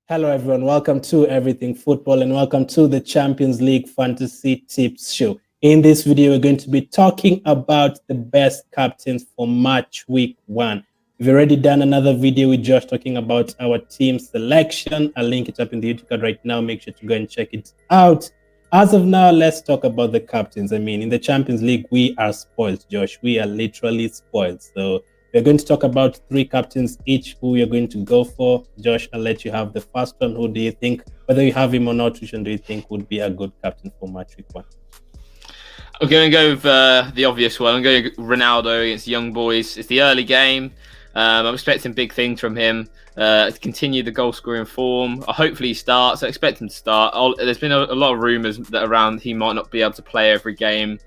Hello, everyone. Welcome to Everything Football and welcome to the Champions League Fantasy Tips Show. In this video, we're going to be talking about the best captains for match week 1. We've already done another video with Josh talking about our team selection. I'll link it up in the YouTube card right now. Make sure to go and check it out. As of now, let's talk about the captains. I mean, in the Champions League, we are spoiled, Josh. We are literally spoiled. So we're going to talk about 3 captains each who you're going to go for. Josh, I'll let you have the first one. Who do you think, whether you have him or not, which one do you think would be a good captain for match week 1? I'm going to go with the obvious one. I'm going to go Ronaldo against Young Boys. It's the early game. I'm expecting big things from him to continue the goal scoring form. Hopefully he starts. I expect him to start. There's been a lot of rumours that around he might not be able to play every game.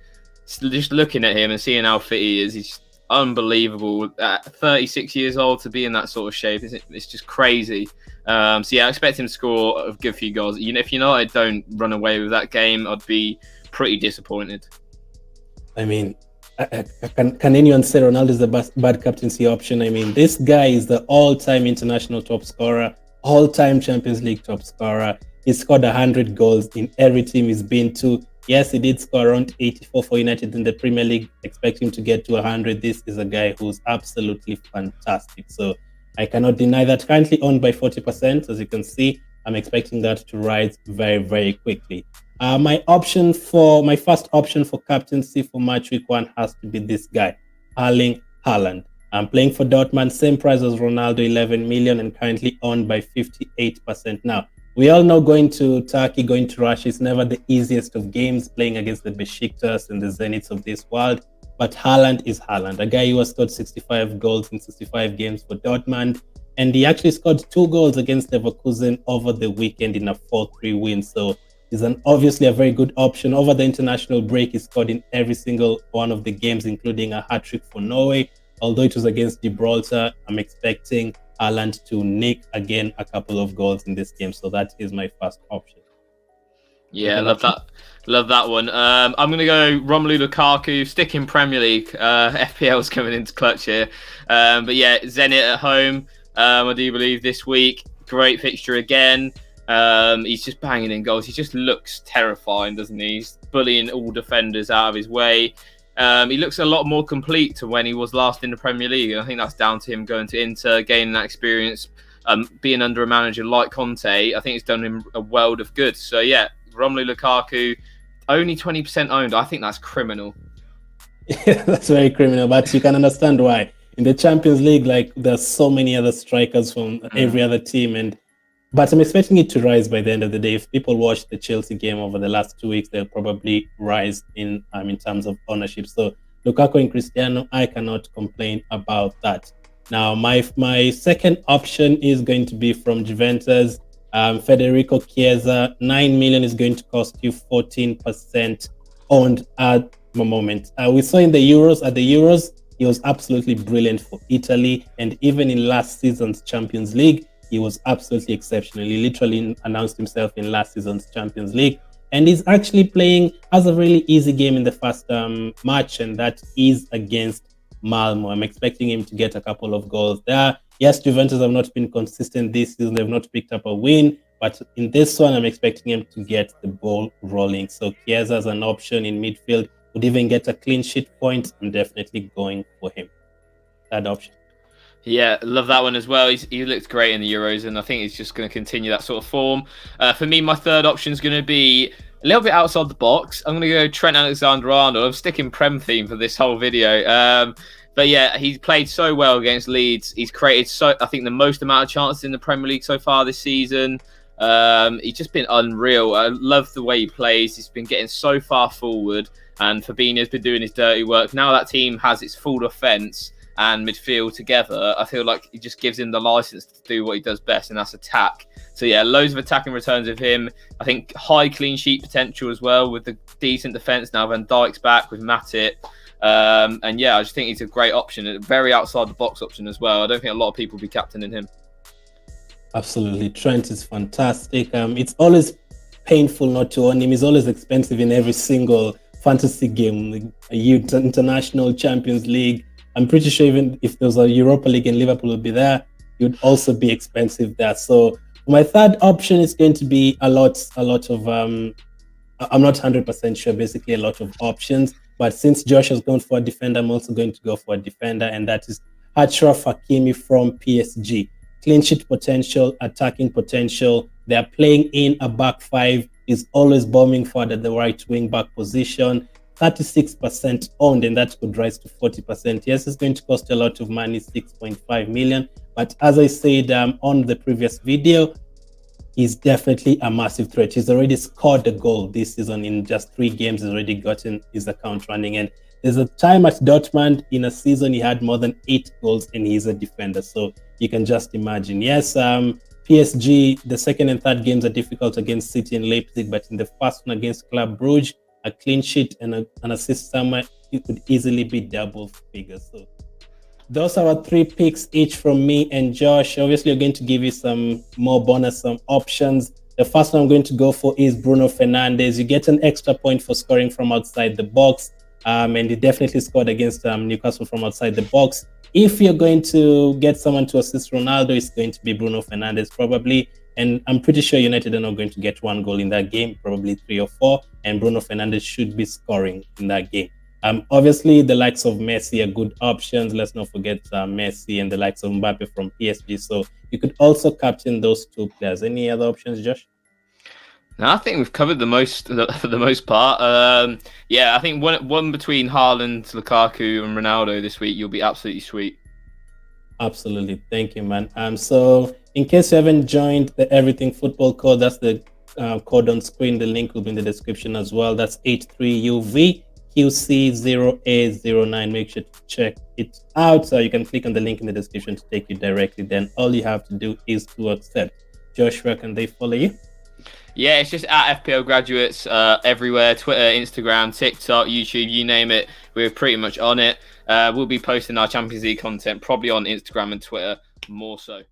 Just looking at him and seeing how fit he is, he's unbelievable. At 36 years old to be in that sort of shape, it's just crazy. So yeah, I expect him to score a good few goals. If United don't run away with that game, I'd be pretty disappointed. I mean, can anyone say Ronaldo is the bad captaincy option? I mean, this guy is the all-time international top scorer, all-time Champions League top scorer. He scored 100 goals in every team he's been to. Yes, he did score around 84 for United in the Premier League. Expect him to get to 100. This is a guy who's absolutely fantastic. So I cannot deny that. Currently owned by 40%. As you can see, I'm expecting that to rise very, very quickly. My first option for captaincy for match week 1 has to be this guy, Erling Haaland. I'm playing for Dortmund, same price as Ronaldo, 11 million, and currently owned by 58%. Now, we all know going to Turkey, going to Russia is never the easiest of games, playing against the Besiktas and the Zenits of this world. But Haaland is Haaland, a guy who has scored 65 goals in 65 games for Dortmund. And he actually scored 2 goals against Leverkusen over the weekend in a 4-3 win. So he's obviously a very good option. Over the international break, he scored in every single one of the games, including a hat-trick for Norway. Although it was against Gibraltar, I'm expecting Haaland to nick again a couple of goals in this game. So that is my first option. Yeah, love that one. I'm going to go Romelu Lukaku, stick in Premier League. FPL's coming into clutch here. But yeah, Zenit at home, I do believe this week. Great fixture again. He's just banging in goals. He just looks terrifying, doesn't he? He's bullying all defenders out of his way. He looks a lot more complete to when he was last in the Premier League. And I think that's down to him going to Inter, gaining that experience, being under a manager like Conte. I think it's done him a world of good. So yeah, Romelu Lukaku, only 20% owned. I think that's criminal. Yeah, that's very criminal, but you can understand why. In the Champions League, like, there's so many other strikers from every other team, but I'm expecting it to rise by the end of the day. If people watch the Chelsea game over the last 2 weeks, they'll probably rise in terms of ownership. So Lukaku and Cristiano, I cannot complain about that. Now, my second option is going to be from Juventus. Federico Chiesa, 9 million is going to cost you 14% owned at the moment. We saw at the Euros, he was absolutely brilliant for Italy. And even in last season's Champions League, he was absolutely exceptional. He literally announced himself in last season's Champions League. And he's actually has a really easy game in the first match, and that is against Malmo. I'm expecting him to get a couple of goals there. Yes, Juventus have not been consistent this season. They've not picked up a win. But in this one, I'm expecting him to get the ball rolling. So Chiesa as an option in midfield, would even get a clean sheet point. I'm definitely going for him. That option. Yeah, love that one as well. He looked great in the Euros, and I think he's just going to continue that sort of form. For me, my third option is going to be a little bit outside the box. I'm going to go Trent Alexander-Arnold. I'm sticking Prem theme for this whole video. But yeah, he's played so well against Leeds. He's created, I think, the most amount of chances in the Premier League so far this season. He's just been unreal. I love the way he plays. He's been getting so far forward, and Fabinho's been doing his dirty work. Now that team has its full defence and midfield together, I feel like it just gives him the license to do what he does best, and that's attack. So yeah, loads of attacking returns of him. I think high clean sheet potential as well with the decent defence. Now Van Dijk's back with Matip. And yeah, I just think he's a great option, a very outside the box option as well. I don't think a lot of people will be captaining him. Absolutely. Trent is fantastic. It's always painful not to own him. He's always expensive in every single fantasy game, like a international Champions League. I'm pretty sure even if there's a Europa League and Liverpool will be there, you'd also be expensive there. So My third option is going to be a lot of I'm not 100% sure, basically a lot of options. But since Josh has gone for a defender, I'm also going to go for a defender, and that is Achraf Hakimi from PSG. Clean sheet potential, attacking potential. They are playing in a back five. Is always bombing forward at the right wing back position. 36% owned, and that could rise to 40%. Yes, it's going to cost a lot of money, 6.5 million. But as I said on the previous video, he's definitely a massive threat. He's already scored a goal this season in just 3 games. He's already gotten his account running. And there's a time at Dortmund in a season he had more than 8 goals, and he's a defender. So you can just imagine. Yes, PSG, the second and third games are difficult against City and Leipzig, but in the first one against Club Brugge, a clean sheet and an assist somewhere, it could easily be double figures. So those are our 3 picks each from me and Josh. Obviously, we're going to give you some more bonus, some options. The first one I'm going to go for is Bruno Fernandes. You get an extra point for scoring from outside the box. And he definitely scored against Newcastle from outside the box. If you're going to get someone to assist Ronaldo, it's going to be Bruno Fernandes probably. And I'm pretty sure United are not going to get 1 goal in that game, probably 3 or 4. And Bruno Fernandes should be scoring in that game. Obviously, the likes of Messi are good options. Let's not forget Messi and the likes of Mbappe from PSG. So you could also captain those 2 players. Any other options, Josh? No, I think we've covered the most for the most part. Yeah, I think one between Haaland, Lukaku, and Ronaldo this week, you'll be absolutely sweet. Absolutely, thank you, man. So in case you haven't joined the Everything Football code, that's the code on screen. The link will be in the description as well. That's 83UV. QC0A09. Make sure to check it out. So you can click on the link in the description to take you directly. Then all you have to do is to accept. Josh, where can they follow you? Yeah, it's just at FPL Graduates everywhere. Twitter, Instagram, TikTok, YouTube, you name it. We're pretty much on it. We'll be posting our Champions League content probably on Instagram and Twitter more so.